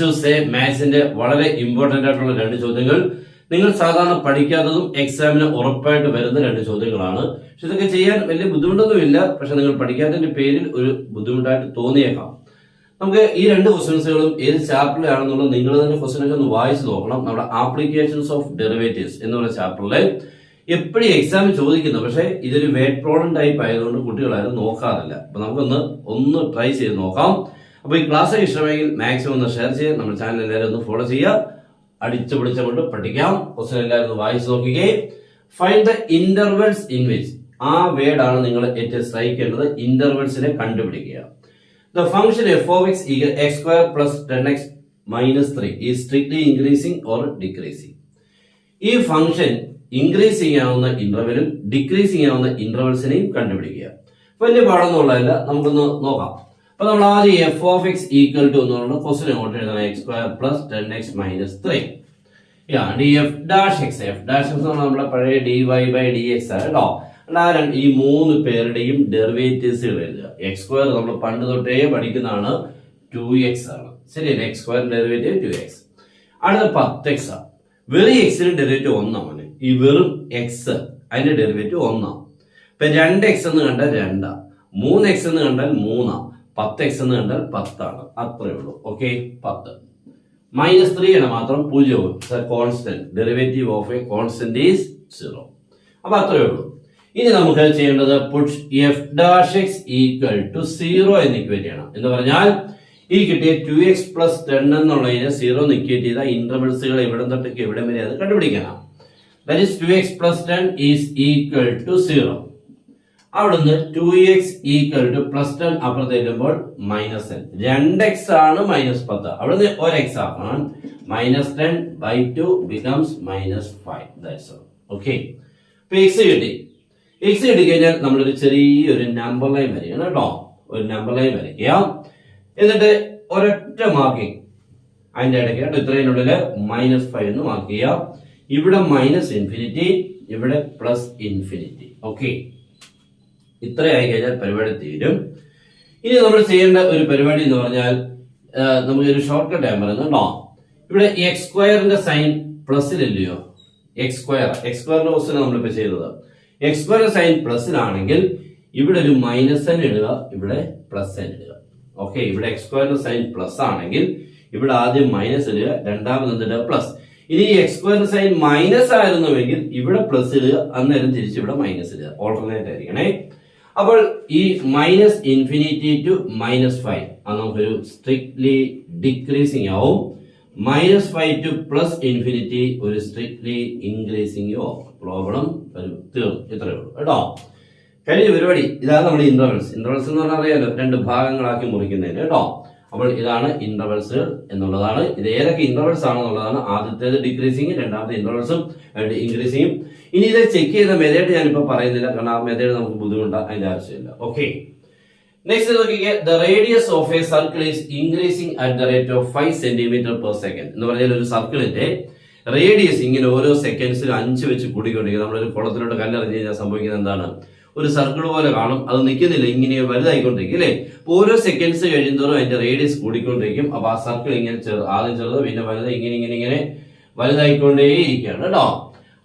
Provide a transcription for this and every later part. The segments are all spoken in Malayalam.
ടു സേ മാത്സിന്റെ വളരെ ഇമ്പോർട്ടന്റ് ആയിട്ടുള്ള രണ്ട് ചോദ്യങ്ങൾ. നിങ്ങൾ സാധാരണ പഠിക്കാത്തതും എക്സാമിന് ഉറപ്പായിട്ട് വരുന്ന രണ്ട് ചോദ്യങ്ങളാണ്. പക്ഷെ ഇതൊക്കെ ചെയ്യാൻ വലിയ ബുദ്ധിമുട്ടൊന്നുമില്ല. പക്ഷെ നിങ്ങൾ പഠിക്കാത്തതിന്റെ പേരിൽ ഒരു ബുദ്ധിമുട്ടായിട്ട് തോന്നിയേക്കാം. നമുക്ക് ഈ രണ്ട് ക്വസ്റ്റ്യൻസുകളും ഏത് ചാപ്റ്ററിലാണെന്നുള്ളത് നിങ്ങൾ തന്നെ ക്വസ്റ്റ്യനൊക്കെ ഒന്ന് വായിച്ചു നോക്കണം. നമ്മുടെ ആപ്ലിക്കേഷൻസ് ഓഫ് ഡെറിവേറ്റീവ്സ് എന്നുള്ള ചാപ്റ്ററിലെ എപ്പോഴും എക്സാമിൽ ചോദിക്കുന്നു. പക്ഷെ ഇതൊരു വേർഡ് പ്രോബ്ലം ടൈപ്പ് ആയതുകൊണ്ട് കുട്ടികളാരും നോക്കാറില്ല. അപ്പൊ നമുക്കൊന്ന് ട്രൈ ചെയ്ത് നോക്കാം. അപ്പൊ ഈ ക്ലാസ് ഇഷ്ടമെങ്കിൽ മാക്സിമം ഒന്ന് ഷെയർ ചെയ്യുക. നമ്മുടെ ചാനൽ എല്ലാവരും ഒന്ന് ഫോളോ ചെയ്യുക. അടിച്ചു പിടിച്ചുകൊണ്ട് പഠിക്കാം. ക്വസ്റ്റ്യൻ എല്ലാവരും ഒന്ന് വായിച്ചു നോക്കുകയെ. Find the intervals in which, ആ വേർഡ് ആണ് നിങ്ങൾ ഏറ്റവും ശ്രദ്ധിക്കേണ്ടത്. ഇന്റർവെൽസിനെ കണ്ടുപിടിക്കുക. The function f of x equal x square plus 10x minus 3 is strictly increasing or decreasing. ഈ ഫംഗ്ഷൻ ഇൻക്രീസ് ചെയ്യാവുന്ന ഇന്റർവെലും ഡിക്രീസ് ചെയ്യാവുന്ന ഇന്റർവെൽസിനെയും കണ്ടുപിടിക്കുക. വലിയ പാടൊന്നുമുള്ളതല്ല, നമുക്കൊന്ന് നോക്കാം. അപ്പൊ നമ്മൾ ആദ്യം f of x equal to എന്നുള്ള ക്വസ്റ്റ്യൻ അങ്ങോട്ട് എഴുതണം. X square plus 10x minus 3 d f dash x. F dash x നമ്മളെ പഴയ d y by d x ആണ് കേട്ടോ. ഈ മൂന്ന് പേരുടെയും ഡെറിവേറ്റീവ്സ് എഴുതുക. എക്സ് സ്ക്വയർ നമ്മൾ പണ്ട് തൊട്ടേ പഠിക്കുന്നതാണ്, 2x ആണ്. ശരിയല്ലേ? X square derivative 2x. അടുത്ത 10x ആണ്. വെറും എക്സിന്റെ ഡെറിവേറ്റീവ് 1 ആണ്. ഈ വെറും എക്സ് അതിന്റെ ഡെറിവേറ്റീവ് 1 ആണ്. ഇപ്പൊ 2x എന്ന് കണ്ടാൽ 2, 3x എന്ന് കണ്ടാൽ 3, 10x എന്ന് കണ്ടാൽ 10 ആണ്. അത്രേ ഉള്ളൂ. ഓക്കെ, 10 മൈനസ് 3 മാത്രം 0. Constant derivative of a constant is 0. അപ്പൊ അത്രേ ഉള്ളൂ. ഇനി നമുക്ക് ചെയ്യേണ്ടത് put f dash x equal to 0 എന്ന് ഇക്വേറ്റ് ചെയ്യണം. എന്ന് പറഞ്ഞാൽ ഈ കിട്ടിയ 2x പ്ലസ് 10 എന്നുള്ളതിനെ 0 ഇക്വേറ്റ് ചെയ്ത ഇന്റർവെൽസുകൾ എവിടെ തൊട്ടേക്ക് എവിടെ വരെ അത് കണ്ടുപിടിക്കണം. That is 2x plus 10 is equal to 0. അവിടുന്ന് 2x ഈക്വൽ ടു പ്ലസ് 10 അപ്പുറത്ത് എഴുതുമ്പോൾ മൈനസ് 10. 2x ആണ് മൈനസ് 10. അവിടുന്ന് 1x ആക്കണം. Minus 10 by 2 becomes minus 5. That's all. Okay, ഇപ്പൊ x കിട്ടി. x കിട്ടിക്കഴിഞ്ഞാൽ നമ്മളൊരു ചെറിയൊരു നമ്പർ ലൈൻ വരികയാണ് കേട്ടോ. ഒരു നമ്പർ ലൈൻ വരയ്ക്കുക. എന്നിട്ട് ഒരൊറ്റ മാർക്കിംഗ് അതിന്റെ ഇടയ്ക്ക് ഇത്രയിനുള്ളില് -5 എന്ന് മാർക്ക് ചെയ്യുക. ഇവിടെ -ഇൻഫിനിറ്റി, ഇവിടെ +ഇൻഫിനിറ്റി. ഓക്കെ, ഇത്രയായി കഴിഞ്ഞാൽ പരിപാടി തീരും. ഇനി നമ്മൾ ചെയ്യേണ്ട ഒരു പരിപാടി എന്ന് പറഞ്ഞാൽ നമുക്കൊരു ഷോർട്ട് കട്ട് ആയി പറയുന്നത് കേട്ടോ. ഇവിടെ എക്സ് സ്ക്വയറിന്റെ സൈൻ പ്ലസിലല്ലയോ? എക്സ് സ്ക്വയറിന്റെ ക്വസ്റ്റ്യൻ നമ്മളിപ്പോ ചെയ്തത്. എക്സ് സ്ക്വയർ സൈൻ പ്ലസിലാണെങ്കിൽ ഇവിടെ ഒരു -n ഇടുക, ഇവിടെ +n ഇടുക. ഓക്കെ, ഇവിടെ എക്സ് സ്ക്വയറിന്റെ സൈൻ പ്ലസ് ആണെങ്കിൽ ഇവിടെ ആദ്യം മൈനസ് ഇടുക, രണ്ടാമത് എന്തിടുക? പ്ലസ്. ഇനി ഈ എക്സ് സ്ക്വയറിന്റെ സൈൻ മൈനസ് ആയിരുന്നുവെങ്കിൽ ഇവിടെ പ്ലസ് ഇടുക, അന്നേരം തിരിച്ച് ഇവിടെ മൈനസ് ഇടുക. ഓൾട്ടർനേറ്റ് ആയിരിക്കണേ. അപ്പോൾ ഈ -ഇൻഫിനിറ്റി ടു -5 അത് നമുക്കൊരു സ്ട്രിക്ട്ലി ഡിക്രീസിങ് ആവും. -5 ടു +ഇൻഫിനിറ്റി ഒരു സ്ട്രിക്ട്ലി ഇൻക്രീസിങ് ആവും. പ്രോബ്ലം തീർന്നു. ഇത്രയേ ഉള്ളൂ കേട്ടോ. കഴിഞ്ഞ പരിപാടി ഇതാണ് നമ്മുടെ ഇന്റർവെൽസ്. ഇന്റർവെൽസ് എന്ന് പറഞ്ഞാൽ അറിയാലോ, രണ്ട് ഭാഗങ്ങളാക്കി മുറിക്കുന്നതിന് കേട്ടോ. അപ്പോൾ ഇതാണ് ഇന്റർവെൽസ് എന്നുള്ളതാണ്. ഇത് ഏതൊക്കെ ഇന്റർവെൽസ് ആണെന്നുള്ളതാണ്. ആദ്യത്തേത് ഡിക്രീസിങ്, രണ്ടാമത്തെ ഇന്റർവെൽസും ഇൻക്രീസിങ്ങും. ഇനി ഇത് ചെക്ക് ചെയ്ത മെത്തേഡ് ഞാനിപ്പോ പറയുന്നില്ല, കാരണം ആ മെത്തേഡ് നമുക്ക് ബുദ്ധിമുട്ടാണ്, അതിന്റെ ആവശ്യമില്ല. ഓക്കെ, നെക്സ്റ്റ് നോക്കിക്കേ. The radius of A circle is increasing at the rate of 5 cm/s എന്ന് പറഞ്ഞാൽ ഒരു സർക്കിളിന്റെ റേഡിയസ് ഇങ്ങനെ ഓരോ സെക്കൻഡ്സിൽ 5 വെച്ച് കൂടിക്കൊണ്ടിരിക്കും. നമ്മളൊരു കുളത്തിലോട്ട് കല്ലെറിഞ്ഞ് കഴിഞ്ഞാൽ സംഭവിക്കുന്നത് എന്താണ്? ഒരു സർക്കിൾ പോലെ കാണും, അത് നിൽക്കുന്നില്ല, ഇങ്ങനെ വലുതായിക്കൊണ്ടിരിക്കും അല്ലേ? ഓരോ സെക്കൻഡ്സ് കഴിയുന്നതോറും അതിന്റെ റേഡിയസ് കൂടിക്കൊണ്ടിരിക്കും. അപ്പൊ ആ സർക്കിൾ ഇങ്ങനെ ആദ്യം ചെറുത്, പിന്നെ വലുത്, ഇങ്ങനെ വലുതായിക്കൊണ്ടേയിരിക്കുകയാണ് കേട്ടോ.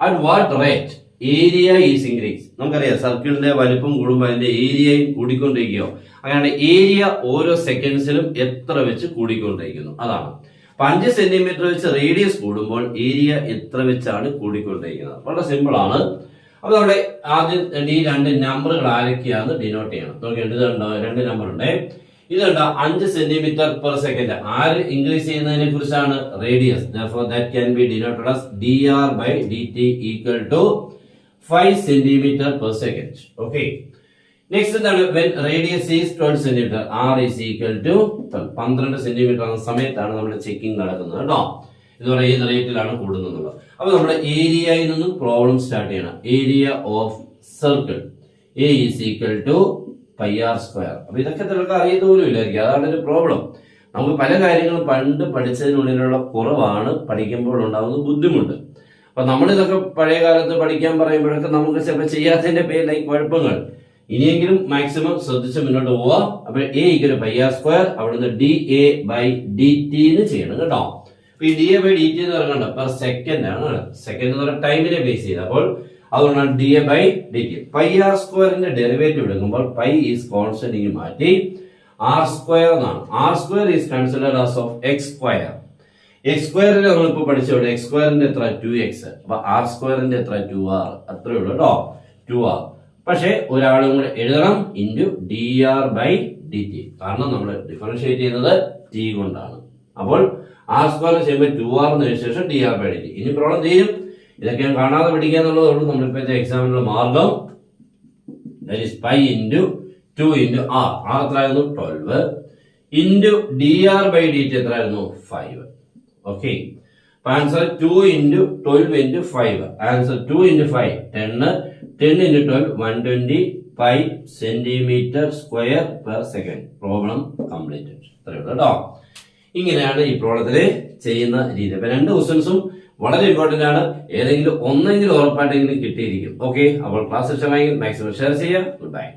At what rate area is increase. നമുക്കറിയാം സർക്കിളിന്റെ വലിപ്പം കൂടുമ്പോൾ അതിന്റെ ഏരിയയും കൂടിക്കൊണ്ടിരിക്കുകയോ. അങ്ങനെ ഏരിയ ഓരോ സെക്കൻഡ്സിലും എത്ര വെച്ച് കൂടിക്കൊണ്ടിരിക്കുന്നു, അതാണ്. 5 cm വെച്ച് റേഡിയസ് കൂടുമ്പോൾ ഏരിയ എത്ര വെച്ചാണ് കൂടിക്കൊണ്ടിരിക്കുന്നത്. വളരെ സിമ്പിൾ ആണ്. അപ്പൊ നമ്മുടെ ആദ്യം ഈ രണ്ട് നമ്പറുകൾ ആരൊക്കെയാന്ന് ഡിനോട്ട് ചെയ്യണം. നോക്കിയിട്ട് ഇതുണ്ടോ, രണ്ട് നമ്പർ ഉണ്ട്. ഇതുണ്ടോ 5 cm/s. ആര് ഇൻക്രീസ് ചെയ്യുന്നതിനെ കുറിച്ചാണ്? Radius. Therefore that can be denoted as dr/dt equal to 5 cm/s. Okay. Next എന്താണ്? When radius is 12 cm, r is equal to 12 cm ആകുന്ന സമയത്താണ് നമ്മുടെ ചെക്കിംഗ് നടക്കുന്നത് കേട്ടോ. എന്ന് പറയുന്നത് ഏത് റേറ്റിലാണ് കൂടുന്നത്. അപ്പൊ നമ്മുടെ ഏരിയയിൽ നിന്നും പ്രോബ്ലം സ്റ്റാർട്ട് ചെയ്യണം. Area of circle a is equal to πr². അപ്പൊ ഇതൊക്കെ നിങ്ങൾക്ക് അറിയത്ത് പോലും ഇല്ലായിരിക്കും, അതാണ് ഒരു പ്രോബ്ലം. നമുക്ക് പല കാര്യങ്ങളും പണ്ട് പഠിച്ചതിനുള്ളിലുള്ള കുറവാണ് പഠിക്കുമ്പോൾ ഉണ്ടാകുന്ന ബുദ്ധിമുട്ട്. അപ്പൊ നമ്മളിതൊക്കെ പഴയ കാലത്ത് പഠിക്കാൻ പറയുമ്പോഴൊക്കെ നമുക്ക് ചിലപ്പോൾ ചെയ്യാത്തതിന്റെ പേരിലായി കുഴപ്പങ്ങൾ. ഇനിയെങ്കിലും മാക്സിമം ശ്രദ്ധിച്ച് മുന്നോട്ട് പോവുക. അപ്പോൾ A equal pi R square, അവിടുന്ന് D A by D T എന്ന് ചെയ്യണം കേട്ടോ. അപ്പൊ ഈ D A by D T എന്ന് പറയുന്നത് പെർ സെക്കൻഡ് ആണ്. സെക്കൻഡ് എന്ന് പറയുന്ന ടൈമിനെ ബേസ് ചെയ്ത്, അപ്പോൾ അതുകൊണ്ടാണ് d A by D t. Pi r സ്ക്വയറിന്റെ ഡെറിവേറ്റീവ് എടുക്കുമ്പോൾ പൈ ഈസ് കോൺസ്റ്റന്റ് മാറ്റി ആർ സ്ക്വയർ എന്നാണ്. R square is considered as of x square. X സ്ക്വയറിന് നമ്മളിപ്പോ പഠിച്ചോളൂ, എക്സ് സ്ക്വയറിന്റെ എത്ര 2x, അപ്പൊ ആർ സ്ക്വയറിന്റെ എത്ര 2r, അത്രേ ഉള്ളൂ കേട്ടോ, 2r. പക്ഷെ ഒരാളും കൂടെ എഴുതണം into D R by D t, കാരണം നമ്മൾ ഡിഫറൻഷിയേറ്റ് ചെയ്യുന്നത് ടി കൊണ്ടാണ്. അപ്പോൾ ആർ സ്ക്വയർ ചെയ്യുമ്പോൾ 2r എന്നതിന് ശേഷം D R by D T. ഇനി പ്രോബ്ലം ചെയ്യും, ഇതൊക്കെ ഞാൻ കാണാതെ പഠിക്കുക എന്നുള്ളതുകൊണ്ട് നമ്മളിപ്പോഴത്തെ എക്സാമിനുള്ള മാർഗം pi into 2 into R, R എത്രയായിരുന്നു 12 into D R by D T എത്രയായിരുന്നു 5. Okay, answer 2 into 12 into 5, answer 2 into 5 10, 10 into 12 125 centimetre square per second. Problem completed. ഇത്രയുള്ളൂ കേട്ടോ. ഇങ്ങനെയാണ് ഈ പ്രോബ്ലത്തില് ചെയ്യുന്ന രീതി. അപ്പൊ 2 ക്വസ്റ്റ്യൻസും വളരെ ഇമ്പോർട്ടന്റ് ആണ്. ഏതെങ്കിലും ഒന്നെങ്കിലും ഉറപ്പായിട്ടെങ്കിലും കിട്ടിയിരിക്കും. ഓക്കെ, അപ്പോൾ ക്ലാസ് ഇഷ്ടമായെങ്കിൽ മാക്സിമം ഷെയർ ചെയ്യുക. Good bye.